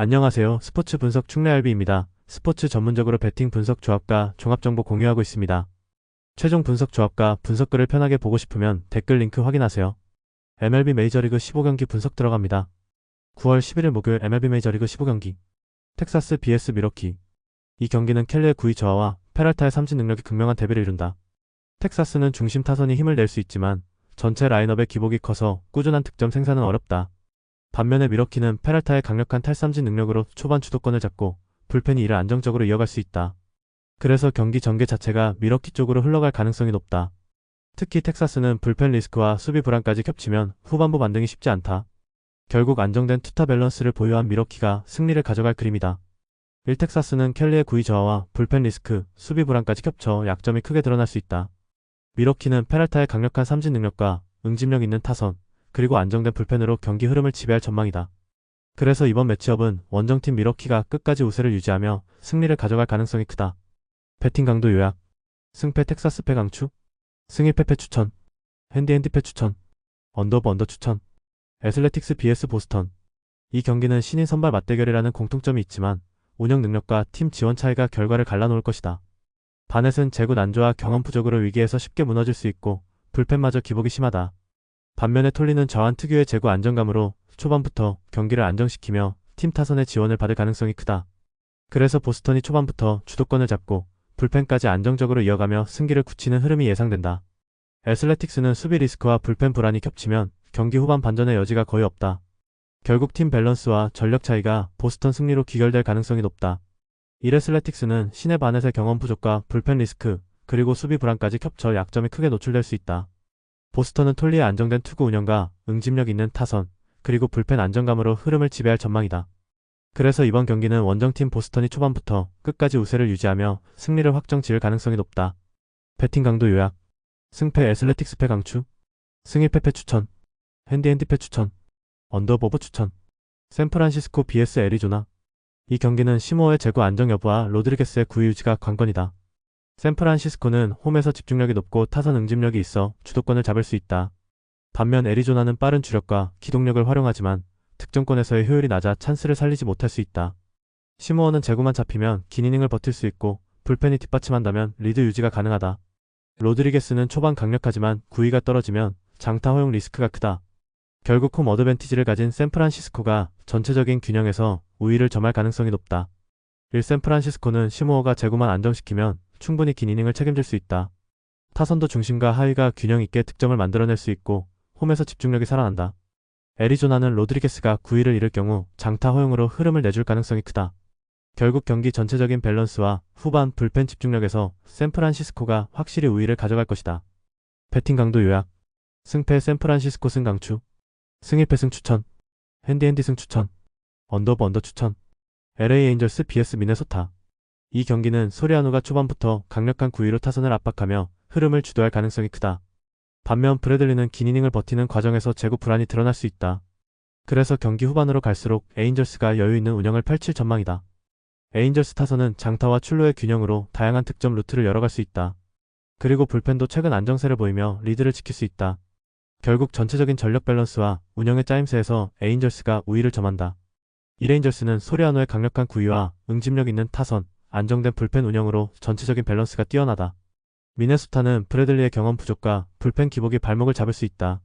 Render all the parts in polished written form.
안녕하세요. 스포츠 분석 충래알비입니다. 스포츠 전문적으로 배팅 분석 조합과 종합정보 공유하고 있습니다. 최종 분석 조합과 분석글을 편하게 보고 싶으면 댓글 링크 확인하세요. MLB 메이저리그 15경기 분석 들어갑니다. 9월 11일 목요일 MLB 메이저리그 15경기 텍사스 vs 미러키. 이 경기는 켈리의 9위 저하와 페랄타의 삼진 능력이 극명한 대비를 이룬다. 텍사스는 중심 타선이 힘을 낼 수 있지만 전체 라인업의 기복이 커서 꾸준한 득점 생산은 어렵다. 반면에 미러키는 페랄타의 강력한 탈삼진 능력으로 초반 주도권을 잡고 불펜이 이를 안정적으로 이어갈 수 있다. 그래서 경기 전개 자체가 미러키 쪽으로 흘러갈 가능성이 높다. 특히 텍사스는 불펜 리스크와 수비 불안까지 겹치면 후반부 반등이 쉽지 않다. 결국 안정된 투타 밸런스를 보유한 미러키가 승리를 가져갈 그림이다. 1텍사스는 켈리의 9위 저하와 불펜 리스크, 수비 불안까지 겹쳐 약점이 크게 드러날 수 있다. 미러키는 페랄타의 강력한 삼진 능력과 응집력 있는 타선, 그리고 안정된 불펜으로 경기 흐름을 지배할 전망이다. 그래서 이번 매치업은 원정팀 미러키가 끝까지 우세를 유지하며 승리를 가져갈 가능성이 크다. 배팅 강도 요약. 승패 텍사스패 강추, 승일패패 추천, 핸디패 추천, 언더오버 언더 추천. 애슬레틱스 vs 보스턴. 이 경기는 신인 선발 맞대결이라는 공통점이 있지만 운영 능력과 팀 지원 차이가 결과를 갈라놓을 것이다. 바넷은 제구 난조와 경험 부족으로 위기에서 쉽게 무너질 수 있고 불펜마저 기복이 심하다. 반면에 톨리는 저한 특유의 제구 안정감으로 초반부터 경기를 안정시키며 팀 타선의 지원을 받을 가능성이 크다. 그래서 보스턴이 초반부터 주도권을 잡고 불펜까지 안정적으로 이어가며 승기를 굳히는 흐름이 예상된다. 애슬레틱스는 수비 리스크와 불펜 불안이 겹치면 경기 후반 반전의 여지가 거의 없다. 결국 팀 밸런스와 전력 차이가 보스턴 승리로 귀결될 가능성이 높다. 이래슬레틱스는 신의 바넷의 경험 부족과 불펜 리스크, 그리고 수비 불안까지 겹쳐 약점이 크게 노출될 수 있다. 보스턴은 톨리의 안정된 투구 운영과 응집력 있는 타선, 그리고 불펜 안정감으로 흐름을 지배할 전망이다. 그래서 이번 경기는 원정팀 보스턴이 초반부터 끝까지 우세를 유지하며 승리를 확정 지을 가능성이 높다. 배팅 강도 요약. 승패 애슬레틱스패 강추, 승일패패 추천, 핸디패 추천, 언더오버 추천. 샌프란시스코 vs 애리조나. 이 경기는 시모어의 제구 안정 여부와 로드리게스의 9위 유지가 관건이다. 샌프란시스코는 홈에서 집중력이 높고 타선 응집력이 있어 주도권을 잡을 수 있다. 반면 애리조나는 빠른 주력과 기동력을 활용하지만 득점권에서의 효율이 낮아 찬스를 살리지 못할 수 있다. 시모어는 제구만 잡히면 긴 이닝을 버틸 수 있고 불펜이 뒷받침한다면 리드 유지가 가능하다. 로드리게스는 초반 강력하지만 9위가 떨어지면 장타 허용 리스크가 크다. 결국 홈 어드밴티지를 가진 샌프란시스코가 전체적인 균형에서 우위를 점할 가능성이 높다. 1. 샌프란시스코는 시모어가 제구만 안정시키면 충분히 긴 이닝을 책임질 수 있다. 타선도 중심과 하위가 균형 있게 득점을 만들어낼 수 있고 홈에서 집중력이 살아난다. 애리조나는 로드리게스가 9위를 잃을 경우 장타 허용으로 흐름을 내줄 가능성이 크다. 결국 경기 전체적인 밸런스와 후반 불펜 집중력에서 샌프란시스코가 확실히 우위를 가져갈 것이다. 배팅 강도 요약. 승패 샌프란시스코 승 강추, 승일패 승 추천, 핸디 승 추천, 언더오버 언더 추천. LA 에인절스 vs 미네소타. 이 경기는 소리아누가 초반부터 강력한 9위로 타선을 압박하며 흐름을 주도할 가능성이 크다. 반면 브래들리는 긴 이닝을 버티는 과정에서 제구 불안이 드러날 수 있다. 그래서 경기 후반으로 갈수록 에인절스가 여유 있는 운영을 펼칠 전망이다. 에인절스 타선은 장타와 출루의 균형으로 다양한 득점 루트를 열어갈 수 있다. 그리고 불펜도 최근 안정세를 보이며 리드를 지킬 수 있다. 결국 전체적인 전력 밸런스와 운영의 짜임새에서 에인절스가 우위를 점한다. 이레인저스는 소리아노의 강력한 9위와 응집력 있는 타선, 안정된 불펜 운영으로 전체적인 밸런스가 뛰어나다. 미네소타는 브래들리의 경험 부족과 불펜 기복이 발목을 잡을 수 있다.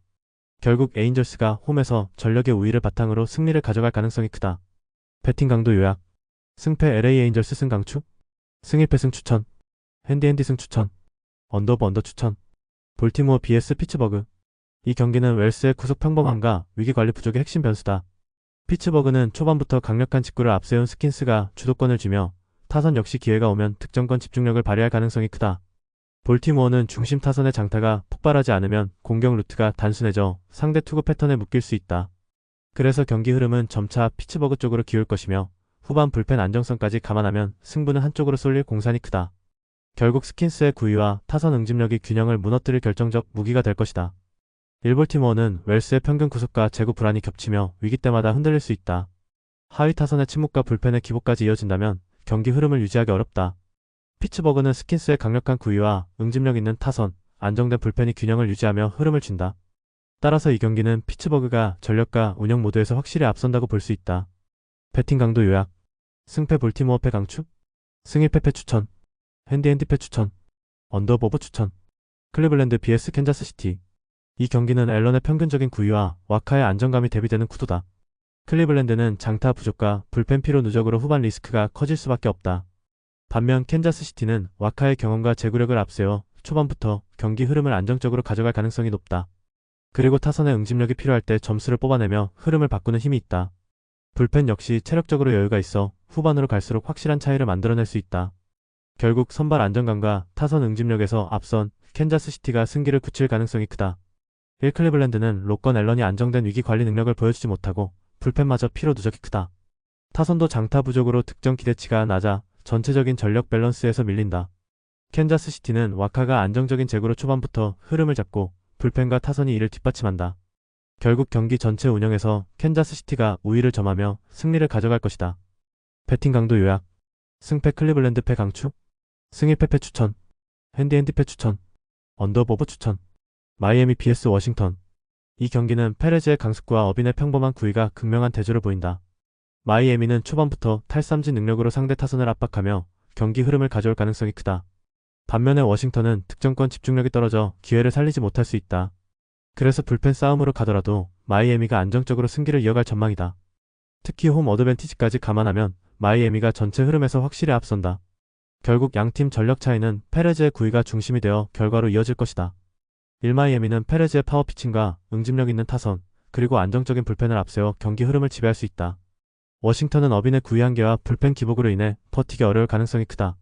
결국 에인절스가 홈에서 전력의 우위를 바탕으로 승리를 가져갈 가능성이 크다. 배팅 강도 요약. 승패 LA 에인절스 승 강추, 승일패 승 추천, 핸디 승 추천, 언더오버 언더 추천. 볼티모어 vs 피츠버그. 이 경기는 웰스의 구속 평범함과 위기관리 부족의 핵심 변수다. 피츠버그는 초반부터 강력한 직구를 앞세운 스킨스가 주도권을 쥐며 타선 역시 기회가 오면 득점권 집중력을 발휘할 가능성이 크다. 볼티모어는 중심 타선의 장타가 폭발하지 않으면 공격 루트가 단순해져 상대 투구 패턴에 묶일 수 있다. 그래서 경기 흐름은 점차 피츠버그 쪽으로 기울 것이며 후반 불펜 안정성까지 감안하면 승부는 한쪽으로 쏠릴 공산이 크다. 결국 스킨스의 9위와 타선 응집력이 균형을 무너뜨릴 결정적 무기가 될 것이다. 1볼티모어는 웰스의 평균 구속과 제구 불안이 겹치며 위기 때마다 흔들릴 수 있다. 하위 타선의 침묵과 불펜의 기복까지 이어진다면 경기 흐름을 유지하기 어렵다. 피츠버그는 스킨스의 강력한 9위와 응집력 있는 타선, 안정된 불펜이 균형을 유지하며 흐름을 준다. 따라서 이 경기는 피츠버그가 전력과 운영 모두에서 확실히 앞선다고 볼 수 있다. 배팅 강도 요약. 승패 볼티모어 패 강추. 승일 패 추천. 핸디앤디 패 추천. 언더보브 추천. 클리블랜드 vs 캔자스시티. 이 경기는 앨런의 평균적인 구위와 와카의 안정감이 대비되는 구도다. 클리블랜드는 장타 부족과 불펜 피로 누적으로 후반 리스크가 커질 수밖에 없다. 반면 캔자스시티는 와카의 경험과 제구력을 앞세워 초반부터 경기 흐름을 안정적으로 가져갈 가능성이 높다. 그리고 타선의 응집력이 필요할 때 점수를 뽑아내며 흐름을 바꾸는 힘이 있다. 불펜 역시 체력적으로 여유가 있어 후반으로 갈수록 확실한 차이를 만들어낼 수 있다. 결국 선발 안정감과 타선 응집력에서 앞선 캔자스시티가 승기를 굳힐 가능성이 크다. 1. 클리블랜드는 로건 앨런이 안정된 위기 관리 능력을 보여주지 못하고 불펜마저 피로 누적이 크다. 타선도 장타 부족으로 득점 기대치가 낮아 전체적인 전력 밸런스에서 밀린다. 캔자스시티는 와카가 안정적인 제구로 초반부터 흐름을 잡고 불펜과 타선이 이를 뒷받침한다. 결국 경기 전체 운영에서 캔자스시티가 우위를 점하며 승리를 가져갈 것이다. 배팅 강도 요약. 승패 클리블랜드 패 강추. 승일 패 추천. 핸디앤디 패 추천. 언더보브 추천. 마이애미 vs 워싱턴. 이 경기는 페레즈의 강습구와 어빈의 평범한 구위가 극명한 대조를 보인다. 마이애미는 초반부터 탈삼진 능력으로 상대 타선을 압박하며 경기 흐름을 가져올 가능성이 크다. 반면에 워싱턴은 득점권 집중력이 떨어져 기회를 살리지 못할 수 있다. 그래서 불펜 싸움으로 가더라도 마이애미가 안정적으로 승기를 이어갈 전망이다. 특히 홈 어드밴티지까지 감안하면 마이애미가 전체 흐름에서 확실히 앞선다. 결국 양팀 전력 차이는 페레즈의 구위가 중심이 되어 결과로 이어질 것이다. 1마이애미는 페레즈의 파워 피칭과 응집력 있는 타선, 그리고 안정적인 불펜을 앞세워 경기 흐름을 지배할 수 있다. 워싱턴은 어빈의 구위 한계와 불펜 기복으로 인해 버티기 어려울 가능성이 크다.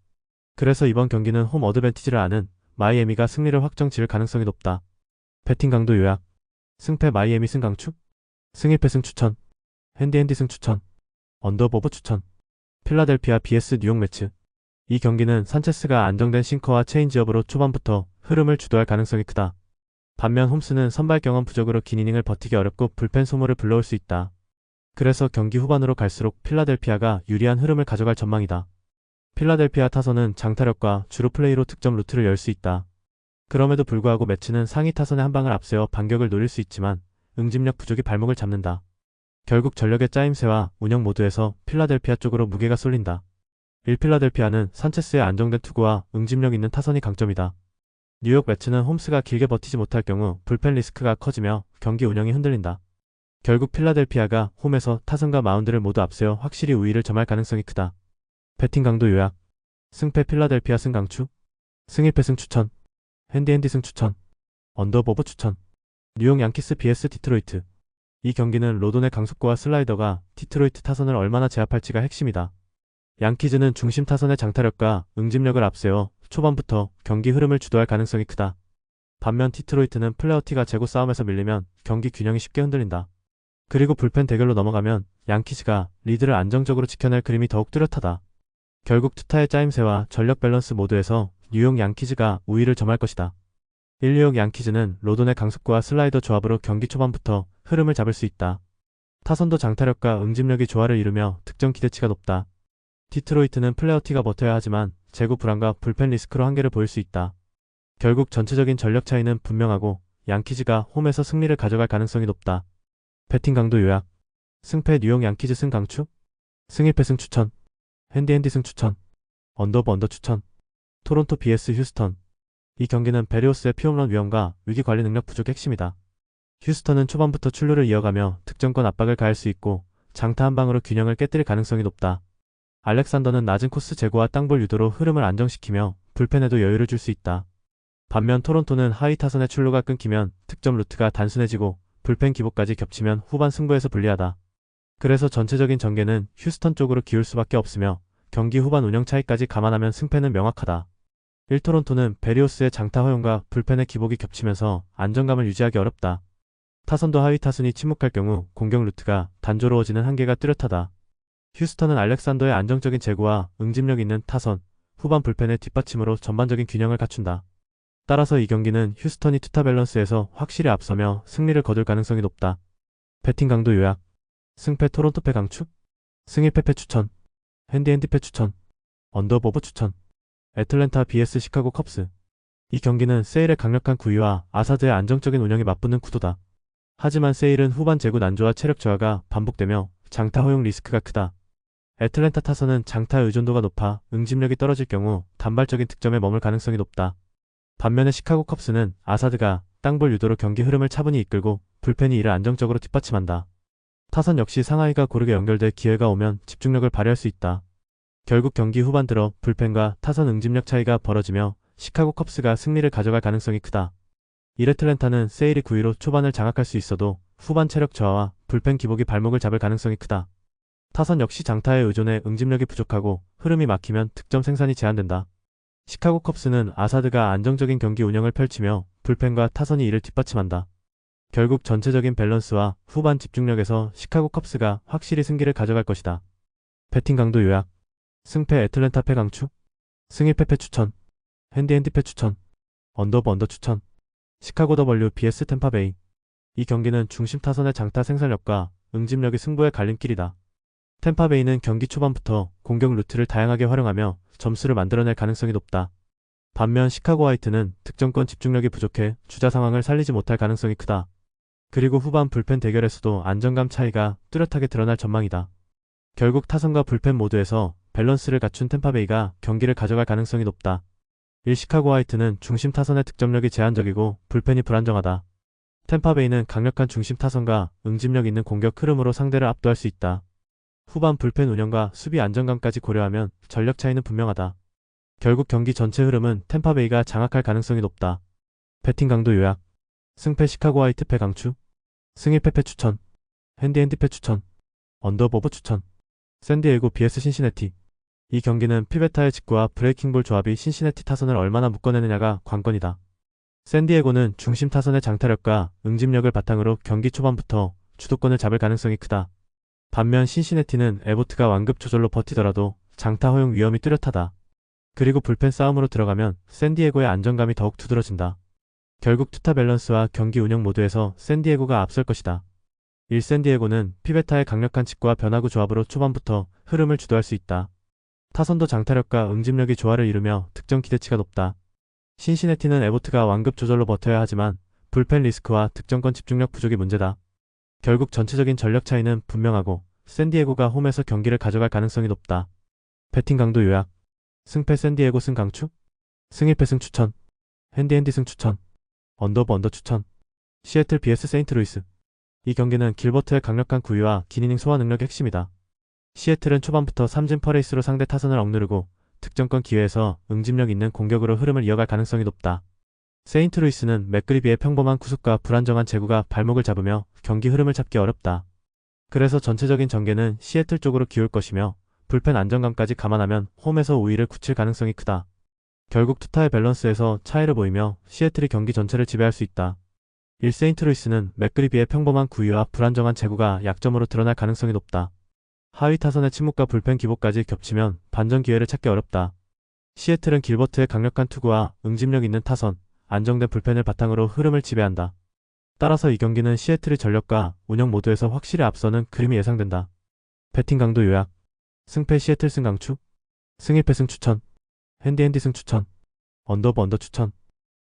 그래서 이번 경기는 홈 어드밴티지를 아는 마이애미가 승리를 확정 지을 가능성이 높다. 배팅 강도 요약. 승패 마이애미 승 강추. 승일 패 승 추천. 핸디앤디 승 추천. 언더보브 추천. 필라델피아 vs 뉴욕 매츠. 이 경기는 산체스가 안정된 싱커와 체인지업으로 초반부터 흐름을 주도할 가능성이 크다. 반면 홈스는 선발 경험 부족으로 긴 이닝을 버티기 어렵고 불펜 소모를 불러올 수 있다. 그래서 경기 후반으로 갈수록 필라델피아가 유리한 흐름을 가져갈 전망이다. 필라델피아 타선은 장타력과 주루 플레이로 득점 루트를 열 수 있다. 그럼에도 불구하고 매츠는 상위 타선의 한 방을 앞세워 반격을 노릴 수 있지만 응집력 부족이 발목을 잡는다. 결국 전력의 짜임새와 운영 모두에서 필라델피아 쪽으로 무게가 쏠린다. 1. 필라델피아는 산체스의 안정된 투구와 응집력 있는 타선이 강점이다. 뉴욕 매츠는 홈스가 길게 버티지 못할 경우 불펜 리스크가 커지며 경기 운영이 흔들린다. 결국 필라델피아가 홈에서 타선과 마운드를 모두 앞세워 확실히 우위를 점할 가능성이 크다. 배팅 강도 요약. 승패 필라델피아 승 강추. 승일 패 승 추천. 핸디앤디 승 추천. 언더보브 추천. 뉴욕 양키스 vs 디트로이트. 이 경기는 로돈의 강속구와 슬라이더가 디트로이트 타선을 얼마나 제압할지가 핵심이다. 양키즈는 중심 타선의 장타력과 응집력을 앞세워 초반부터 경기 흐름을 주도할 가능성이 크다. 반면 디트로이트는 플레어티가 제구 싸움에서 밀리면 경기 균형이 쉽게 흔들린다. 그리고 불펜 대결로 넘어가면 양키즈가 리드를 안정적으로 지켜낼 그림이 더욱 뚜렷하다. 결국 투타의 짜임새와 전력 밸런스 모두에서 뉴욕 양키즈가 우위를 점할 것이다. 1. 뉴욕 양키즈는 로돈의 강속구와 슬라이더 조합으로 경기 초반부터 흐름을 잡을 수 있다. 타선도 장타력과 응집력이 조화를 이루며 득점 기대치가 높다. 디트로이트는 플레어티가 버텨야 하지만 제구 불안과 불펜 리스크로 한계를 보일 수 있다. 결국 전체적인 전력 차이는 분명하고 양키즈가 홈에서 승리를 가져갈 가능성이 높다. 배팅 강도 요약. 승패 뉴욕 양키즈 승 강추. 승일 패 승 추천. 핸디앤디 승 추천. 언더브 언더 추천. 토론토 vs 휴스턴. 이 경기는 베리오스의 피홈런 위험과 위기관리 능력 부족의 핵심이다. 휴스턴은 초반부터 출루를 이어가며 득점권 압박을 가할 수 있고 장타 한 방으로 균형을 깨뜨릴 가능성이 높다. 알렉산더는 낮은 코스 제고와 땅볼 유도로 흐름을 안정시키며 불펜에도 여유를 줄 수 있다. 반면 토론토는 하위 타선의 출루가 끊기면 득점 루트가 단순해지고 불펜 기복까지 겹치면 후반 승부에서 불리하다. 그래서 전체적인 전개는 휴스턴 쪽으로 기울 수밖에 없으며 경기 후반 운영 차이까지 감안하면 승패는 명확하다. 1. 토론토는 베리오스의 장타 허용과 불펜의 기복이 겹치면서 안정감을 유지하기 어렵다. 타선도 하위 타선이 침묵할 경우 공격 루트가 단조로워지는 한계가 뚜렷하다. 휴스턴은 알렉산더의 안정적인 제구와 응집력 있는 타선, 후반 불펜의 뒷받침으로 전반적인 균형을 갖춘다. 따라서 이 경기는 휴스턴이 투타 밸런스에서 확실히 앞서며 승리를 거둘 가능성이 높다. 배팅 강도 요약. 승패 토론토 패 강추. 승일 패 추천. 핸디앤디 패 추천. 언더보브 추천. 애틀랜타 vs 시카고 컵스. 이 경기는 세일의 강력한 구위와 아사드의 안정적인 운영이 맞붙는 구도다. 하지만 세일은 후반 제구 난조와 체력 저하가 반복되며 장타 허용 리스크가 크다. 애틀랜타 타선은 장타 의존도가 높아 응집력이 떨어질 경우 단발적인 득점에 머물 가능성이 높다. 반면에 시카고 컵스는 아사드가 땅볼 유도로 경기 흐름을 차분히 이끌고 불펜이 이를 안정적으로 뒷받침한다. 타선 역시 상하이가 고르게 연결돼 기회가 오면 집중력을 발휘할 수 있다. 결국 경기 후반 들어 불펜과 타선 응집력 차이가 벌어지며 시카고 컵스가 승리를 가져갈 가능성이 크다. 이래틀랜타는 세일이 9위로 초반을 장악할 수 있어도 후반 체력 저하와 불펜 기복이 발목을 잡을 가능성이 크다. 타선 역시 장타에 의존해 응집력이 부족하고 흐름이 막히면 득점 생산이 제한된다. 시카고 컵스는 아사드가 안정적인 경기 운영을 펼치며 불펜과 타선이 이를 뒷받침한다. 결국 전체적인 밸런스와 후반 집중력에서 시카고 컵스가 확실히 승기를 가져갈 것이다. 배팅 강도 요약. 승패 애틀랜타 패 강추. 승일 패 추천. 핸디 패 추천. 언더 추천. 시카고 W vs 템파베이. 이 경기는 중심 타선의 장타 생산력과 응집력이 승부의 갈림길이다. 템파베이는 경기 초반부터 공격 루트를 다양하게 활용하며 점수를 만들어낼 가능성이 높다. 반면 시카고 화이트는 득점권 집중력이 부족해 주자 상황을 살리지 못할 가능성이 크다. 그리고 후반 불펜 대결에서도 안정감 차이가 뚜렷하게 드러날 전망이다. 결국 타선과 불펜 모두에서 밸런스를 갖춘 템파베이가 경기를 가져갈 가능성이 높다. 1. 시카고 화이트는 중심 타선의 득점력이 제한적이고 불펜이 불안정하다. 템파베이는 강력한 중심 타선과 응집력 있는 공격 흐름으로 상대를 압도할 수 있다. 후반 불펜 운영과 수비 안정감까지 고려하면 전력 차이는 분명하다. 결국 경기 전체 흐름은 템파베이가 장악할 가능성이 높다. 배팅 강도 요약. 승패 시카고 화이트 패 강추. 승일 패 추천. 핸디 패 추천. 언더버버 추천. 샌디에고 vs 신시내티. 이 경기는 피베타의 직구와 브레이킹볼 조합이 신시내티 타선을 얼마나 묶어내느냐가 관건이다. 샌디에고는 중심 타선의 장타력과 응집력을 바탕으로 경기 초반부터 주도권을 잡을 가능성이 크다. 반면 신시내티는 에보트가 완급 조절로 버티더라도 장타 허용 위험이 뚜렷하다. 그리고 불펜 싸움으로 들어가면 샌디에고의 안정감이 더욱 두드러진다. 결국 투타 밸런스와 경기 운영 모두에서 샌디에고가 앞설 것이다. 1. 샌디에고는 피베타의 강력한 직구와 변화구 조합으로 초반부터 흐름을 주도할 수 있다. 타선도 장타력과 응집력이 조화를 이루며 득점 기대치가 높다. 신시내티는 에보트가 완급 조절로 버텨야 하지만 불펜 리스크와 득점권 집중력 부족이 문제다. 결국 전체적인 전력 차이는 분명하고 샌디에고가 홈에서 경기를 가져갈 가능성이 높다. 배팅 강도 요약. 승패 샌디에고 승 강추. 승일 패 승 추천. 핸디 승 추천. 언더 추천. 시애틀 vs 세인트루이스. 이 경기는 길버트의 강력한 구위와 긴 이닝 소화 능력의 핵심이다. 시애틀은 초반부터 삼진 퍼레이스로 상대 타선을 억누르고 득점권 기회에서 응집력 있는 공격으로 흐름을 이어갈 가능성이 높다. 세인트루이스는 맥그리비의 평범한 구속과 불안정한 제구가 발목을 잡으며 경기 흐름을 잡기 어렵다. 그래서 전체적인 전개는 시애틀 쪽으로 기울 것이며 불펜 안정감까지 감안하면 홈에서 우위를 굳힐 가능성이 크다. 결국 투타의 밸런스에서 차이를 보이며 시애틀이 경기 전체를 지배할 수 있다. 1. 세인트루이스는 맥그리비의 평범한 구위와 불안정한 제구가 약점으로 드러날 가능성이 높다. 하위 타선의 침묵과 불펜 기복까지 겹치면 반전 기회를 찾기 어렵다. 시애틀은 길버트의 강력한 투구와 응집력 있는 타선, 안정된 불펜을 바탕으로 흐름을 지배한다. 따라서 이 경기는 시애틀의 전력과 운영 모두에서 확실히 앞서는 그림이 예상된다. 배팅 강도 요약. 승패 시애틀 승 강추. 승일 패 승 추천. 핸디 승 추천. 언더 추천.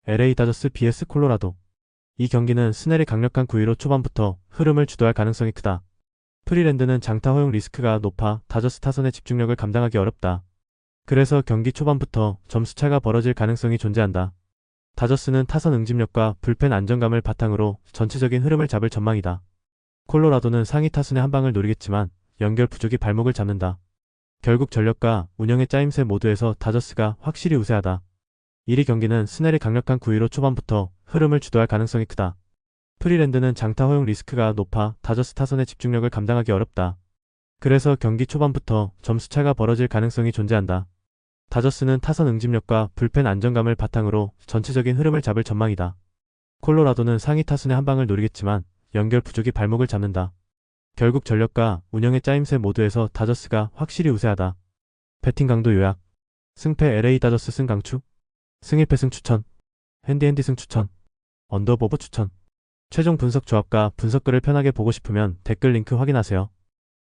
LA 다저스 vs 콜로라도. 이 경기는 스넬이 강력한 구위로 초반부터 흐름을 주도할 가능성이 크다. 프리랜드는 장타 허용 리스크가 높아 다저스 타선의 집중력을 감당하기 어렵다. 그래서 경기 초반부터 점수차가 벌어질 가능성이 존재한다. 다저스는 타선 응집력과 불펜 안정감을 바탕으로 전체적인 흐름을 잡을 전망이다. 콜로라도는 상위 타순의 한방을 노리겠지만 연결 부족이 발목을 잡는다. 결국 전력과 운영의 짜임새 모두에서 다저스가 확실히 우세하다. 1위 경기는 스넬이 강력한 구위로 초반부터 흐름을 주도할 가능성이 크다. 프리랜드는 장타 허용 리스크가 높아 다저스 타선의 집중력을 감당하기 어렵다. 그래서 경기 초반부터 점수차가 벌어질 가능성이 존재한다. 다저스는 타선 응집력과 불펜 안정감을 바탕으로 전체적인 흐름을 잡을 전망이다. 콜로라도는 상위 타순의 한방을 노리겠지만 연결 부족이 발목을 잡는다. 결국 전력과 운영의 짜임새 모두에서 다저스가 확실히 우세하다. 배팅 강도 요약. 승패 LA 다저스 승 강추. 승일 패 승 추천. 핸디 승 추천. 언더버버 추천. 최종 분석 조합과 분석글을 편하게 보고 싶으면 댓글 링크 확인하세요.